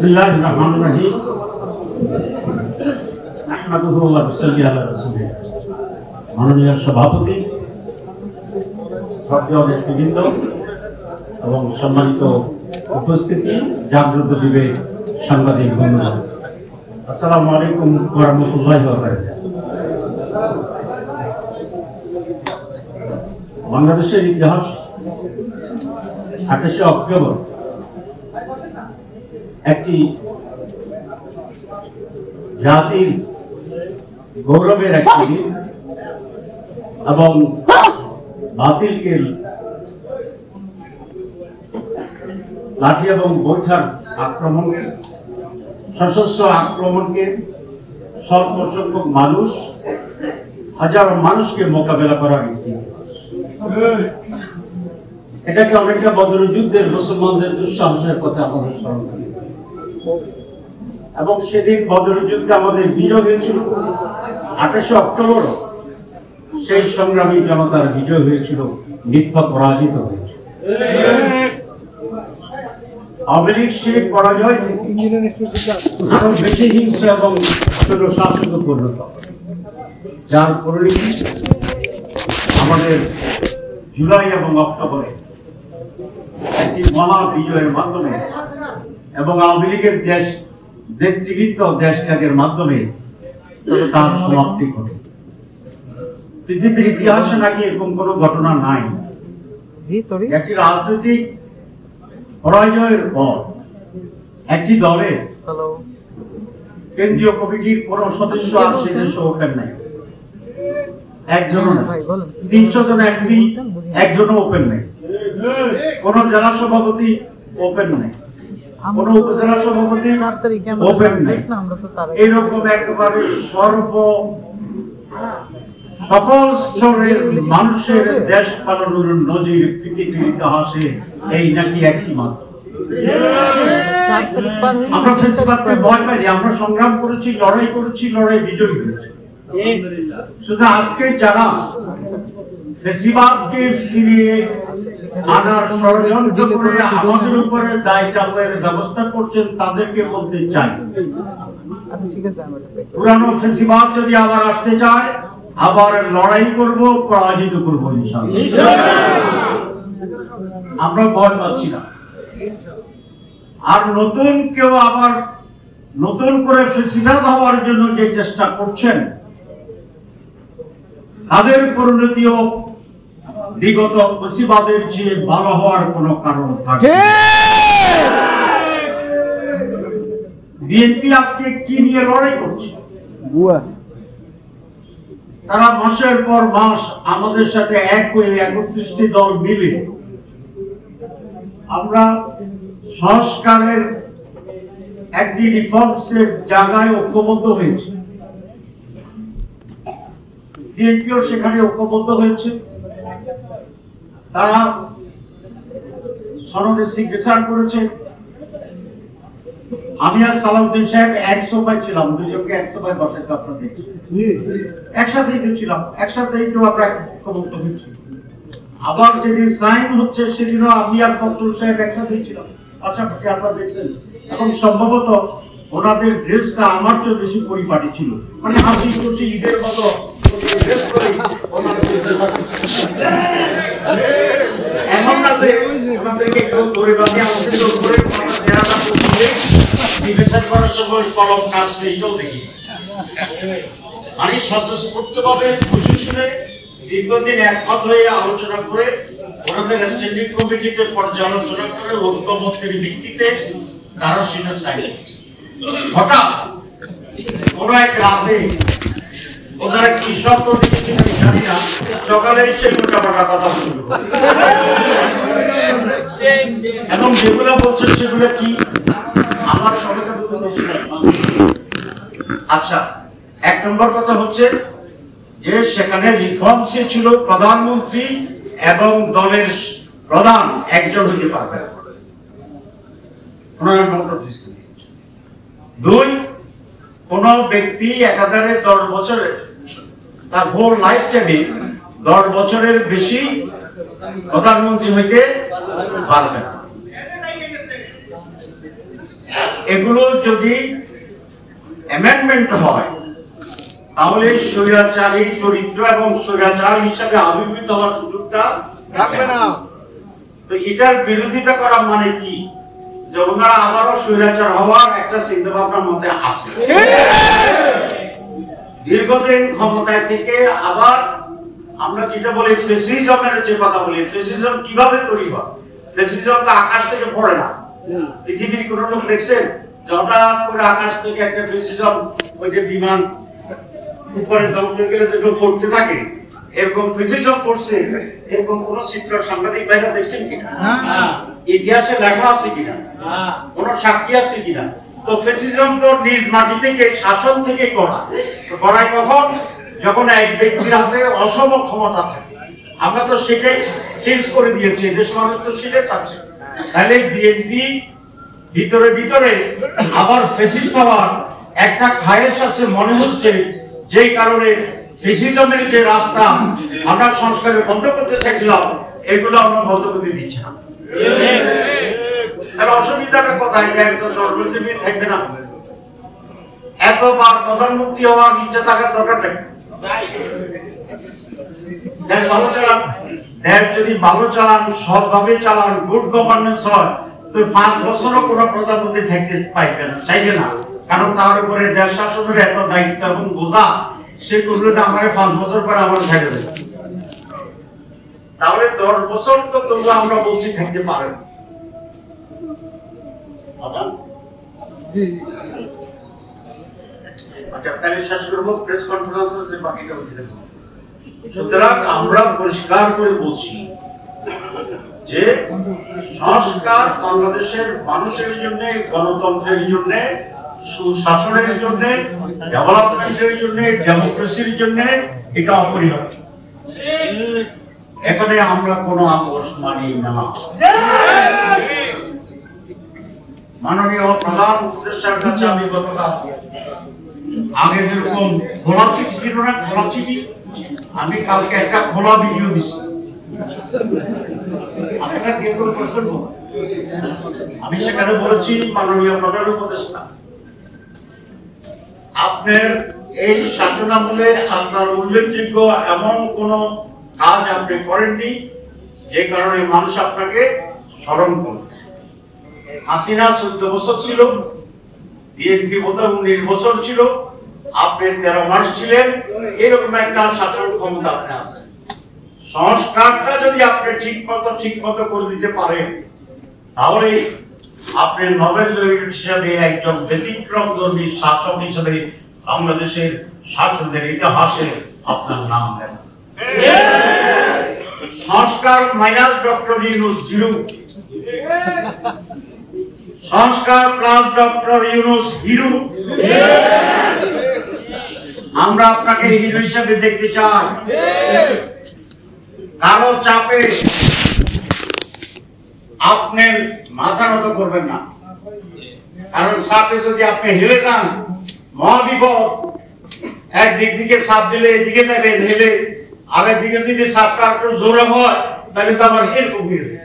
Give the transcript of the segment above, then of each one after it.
বিসমিল্লাহিররহমানিররহিম। আহমাদুহু ওয়া নুসাল্লি আলা রাসূলিহি। মাননীয় সভাপতি, শ্রদ্ধেয় নেতৃবৃন্দ এবং সম্মানিত উপস্থিতি, জাগ্রত বিবেক সাংবাদিক বন্ধুরা, আসসালামু আলাইকুম ওয়া রাহমাতুল্লাহি ওয়া বারাকাতুহু। বাংলাদেশের ইতিহাস 28শে অক্টোবর একটি জাতির গৌরবের একটি দিন এবং বাতিলকে লাঠি এবং বৈঠার আক্রমণ, সশস্ত্র আক্রমণকে স্বল্প সংখ্যক মানুষ, হাজারো মানুষকে মোকাবেলা করার একটি এটাকে অনেকটা বদর যুদ্ধের মুসলমানদের দুঃসাহসের কথা আমাদের স্মরণ করি এবং সেদিন বদর যুদ্ধে আমাদের বিজয় হয়েছিল। 28শে অক্টোবর সেই সংগ্রামী জনতার বিজয় হয়েছিল, মিথ্যা পরাজিত হয়েছিল। আওয়ামী লীগ সেই পরাজয় থেকে আরো বেশি হিংসা এবং শাসক পরিণত, যার পরিণতি আমাদের জুলাই এবং অক্টোবরে একটি মহা বিজয়ের মাধ্যমে এবং আওয়ামী লীগের দেশ নেতৃবৃন্দ দেশ ত্যাগের মাধ্যমে তার সমাপ্তি ঘটে। পৃথিবীর ইতিহাসে নাকি এরকম কোন ঘটনা নাই। একটি রাজনৈতিক পরাজয়ের পর একটি দলে কেন্দ্রীয় কমিটির কোন সদস্য আর সে দেশে ওপেন নাই, একজনও নাই। 300 জন এমপি, একজনও ওপেন নাই। কোন জেলা সভাপতি ওপেন নাই, কোন উপজেলা সভাপতি ওপেন নাই। এরকম একেবারে সকল স্তরের মানুষের দেশ পালনের নজির পৃথিবীর ইতিহাসে এই নাকি একটি মাত্র। আমরা ফেসিবাদকে ভয় পাই, আমরা সংগ্রাম করেছি, লড়াই করেছি, লড়াই বিজয়ী হয়েছি। শুধু আজকে যারা ফেসিবাদকে ফিরিয়ে আনার ষড়যন্ত্র করে আমাদের উপরে দায় চাপের ব্যবস্থা করছেন, তাদেরকে বলতে চাই, পুরানো ফেসিবাদ যদি আবার আসতে চায়, আবার লড়াই করব, পরাজিত করব ইনশাআল্লাহ। আমরা ভয় পাচ্ছি না। আর নতুন কেউ আবার নতুন করে ফেসিবাদ হওয়ার জন্য যে চেষ্টা করছেন, তাদের পরিণতিও বিগত ফেসিবাদের চেয়ে ভালো হওয়ার কোন কারণ থাকে। বিএনপি আজকে কি নিয়ে লড়াই করছে? তারা মাসের পর মাস আমাদের সাথে এক হয়ে 31টি দল মিলে আমরা সংস্কারের একটি রিফর্মসের জায়গায় ঐক্যবদ্ধ হয়েছে। বিএনপিও সেখানে ঐক্যবদ্ধ হয়েছে। তারা সনদে সিগনেচার করেছে। আমি আর সালাউদ্দিন সাহেব এক সভায় ছিলাম, দুজনকে এক সভায় বসাতে আপনারা দেখছি, একসাথেই তো ছিলাম, একসাথেই তো আমরা ঐক্যবদ্ধ হয়েছি। আবার যেদিন সাইন হচ্ছে সেদিনও আমি আর ফখরুল সাহেব একসাথেই ছিলাম, পাশাপাশি আপনারা দেখছেন। এবং সম্ভবত ওনাদের ড্রেসটা আমার চেয়ে বেশি পরিপাটি ছিল, মানে হাসি খুশি ঈদের মতো এমন না যে ওনাদেরকে একটু ধরে বাঁধে আমাদের করে চেহারাটা পড়িয়ে সিগনেচার করার সময় কলম কাটছে, এইটাও দেখি। মানে স্বতঃস্ফূর্তভাবে খুশি শুনে দীর্ঘদিন একমত হয়ে আলোচনা করে ওনাদের স্ট্যান্ডিং কমিটিতে পর্যালোচনা করে ঐক্যমত্যের ভিত্তিতে তারা সেটা চাই। হঠাৎ কোন এক রাতে ওনারা কি শব্দ দিয়েছিল জানি না, সকালে এসে মোটামোটা কথা শুরু এবং যেগুলো বলছেন সেগুলো কি আমার সবাইকে বলতে বেশি। আচ্ছা, 1 নম্বর কথা হচ্ছে যে সেখানে রিফর্মসে ছিল প্রধানমন্ত্রী এবং দলের প্রধান একজন হতে পারবে। 2, কোন ব্যক্তি একাধারে 10 বছরের তার হোল লাইফ টাইমে 10 বছরের বেশি প্রধানমন্ত্রী হইতে পারবে না। এগুলো যদি অ্যামেন্ডমেন্ট হয় তাহলে স্বৈরাচারী চরিত্র এবং স্বৈরাচার হিসাবে আবির্ভূত হওয়ার সুযোগটা থাকবে না। তো এটার বিরোধিতা করা মানে কি, যে ওনারা আবারও স্বৈরাচার হওয়ার একটা চিন্তা ভাবনার মধ্যে আছে। দীর্ঘদিন ক্ষমতায় থেকে আবার আমরা যেটা বলি ফ্যাসিজমের যে কথা বলি, ফ্যাসিজম কিভাবে তৈরি হয়? ফ্যাসিজম তো আকাশ থেকে পড়ে না। পৃথিবীর কোন লোক দেখছেন হঠাৎ করে আকাশ থেকে একটা ফ্যাসিজম, ওই যে বিমান উপরে ধ্বংস হয়ে গেলে যেগুলো পড়তে থাকে, এরকম ফ্যাসিজম পড়ছে, এরকম কোন চিত্র সাংবাদিক ভাইরা দেখছেন কিনা? ইতিহাসে লেখা আছে কিনা? কোন সাক্ষী আছে কিনা? তো ফ্যাসিজম তো নিজ মাটি থেকে, শাসন থেকে করা। তো করাই কখন? যখন এক ব্যক্তির হাতে অসম ক্ষমতা থাকে। আমরা তো সেটাই চেঞ্জ করে দিয়েছি, দেশ মানুষ তো সেটাই চাচ্ছে। তাহলে বিএনপি ভিতরে ভিতরে আবার ফ্যাসিস্ট হওয়ার একটা খায়েশ আছে মনে হচ্ছে, যেই কারণে ফ্যাসিজমের যে রাস্তা আমরা সংস্কারে বন্ধ করতে চাইছিলাম, এগুলো আমরা বন্ধ করতে দিচ্ছি না। অসুবিধাটা কোথায়? একজন নরমালি থাকবে না, এতবার প্রধানমন্ত্রী হওয়ার ইচ্ছা থাকার দরকার নেই। দেশ ভালো চালান, দেশ যদি ভালো চালান, সৎভাবে চালান, গুড গভর্নেন্স হয়, তো 5 বছরও কোন প্রধানমন্ত্রী থাকতে পাইবে না, চাইবে না। কারণ তার উপরে দেশ শাসনের এত দায়িত্ব এবং বোঝা, সে করলে যে আমার 5 বছর পরে আমার ছেড়ে দেবে। তাহলে 10 বছর তো তবু আমরা বলছি থাকতে পারেন। আচ্ছা, তাহলে শেষ করবো। প্রেস কনফারেন্সে বাকিটা উঠে দেবো। সুতরাং আমরা পরিষ্কার করে বলছি যে সংস্কার বাংলাদেশের মানুষের জন্য, গণতন্ত্রের জন্য, সুশাসনের জন্য, ডেভেলপমেন্টের জন্য, ডেমোক্রেসির জন্য এটা অপরিহার্য। এখানে আমরা কোনো আপোষ মানি না। মাননীয় প্রধান উপদেষ্টার কাছে আমি গতকাল, আগে যেরকম খোলা চিঠি ছিল না, খোলা চিঠি, আমি কালকে একটা খোলা ভিডিও দিচ্ছি। আমি সেখানে বলেছি, মাননীয় প্রধান উপদেষ্টা, আপনার এই শাসনামলে আপনার উল্লেখযোগ্য এমন কোন কাজ আপনি করেননি যে কারণে মানুষ আপনাকে স্মরণ করবে। হাসিনা 14 বছর ছিল, বিএনপি বোধহয় 19 বছর ছিল, আপনি 13 মাস ছিলেন। এরকম একটা শাসন ক্ষমতা আপনি আছেন। সংস্কারটা যদি আপনি ঠিক মতো করে দিতে পারেন, তাহলে আপনি নোবেল লরিয়েট হিসেবে একজন ব্যতিক্রমধর্মী শাসক হিসেবে বাংলাদেশের শাসকদের ইতিহাসে আপনার নাম দেন। সংস্কার মাইনাস ডক্টর ইউনূস 0, সংস্কার প্লাস ডক্টর ইউনূস হিরো। আমরা আপনাকে হিরো হিসেবে দেখতে চাই। কারো চাপে আপনি মাথা নত করবেন না, কারণ চাপে যদি আপনি হেলে যান, মহাবিপদ। একদিক দিকে চাপ দিলে এদিকে যাবেন হেলে, আরেক দিকে যদি চাপটা একটু জোরে হয় তাহলে তো আবার এরকম হয়ে যাবে।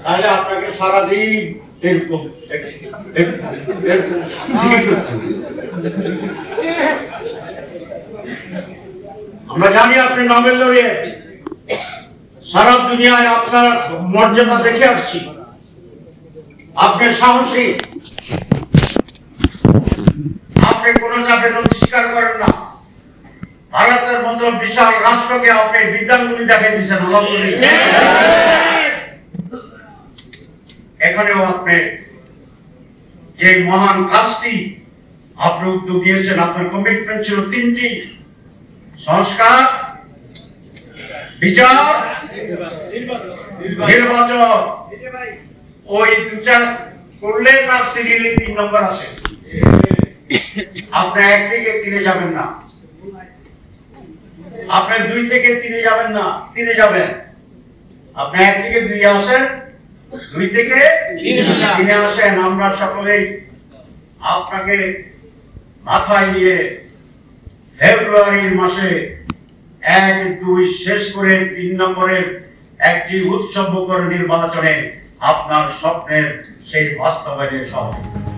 তাহলে আপনাকে সারাদিন এরকম আমরা জানি আপনি নোবেল লরিয়েট, সারা দুনিয়ায় আপনার মর্যাদা দেখে আসছি। আপনি সাহসী, আপনি কোন চাপে নথি স্বীকার করেন না। ভারতের মতো বিশাল রাষ্ট্রকে আপনি বিদ্যাঙ্গুলি দেখে দিচ্ছেন। এখানেও আপনি যে মহান কাজটি আপনি উদ্যোগ নিয়েছেন, আপনার কমিটমেন্ট ছিল 3টি: সংস্কার, বিচার, নির্বাচন। ওই দুটা করলে না সিরিয়ালি 3 নম্বর আসে। আপনি 1 থেকে 3-এ যাবেন না, আপনি 2 থেকে 3-এ যাবেন না, 3-এ যাবেন। আপনি 1 থেকে 2-এ আসেন, 2 থেকে 3-এ আসেন। আমরা সকলেই আপনাকে মাথায় নিয়ে ফেব্রুয়ারির মাসে 1-2 শেষ করে 3 নম্বরের একটি উৎসবমুখর নির্বাচনে আপনার স্বপ্নের সেই বাস্তবায়নের সহযোগিতা।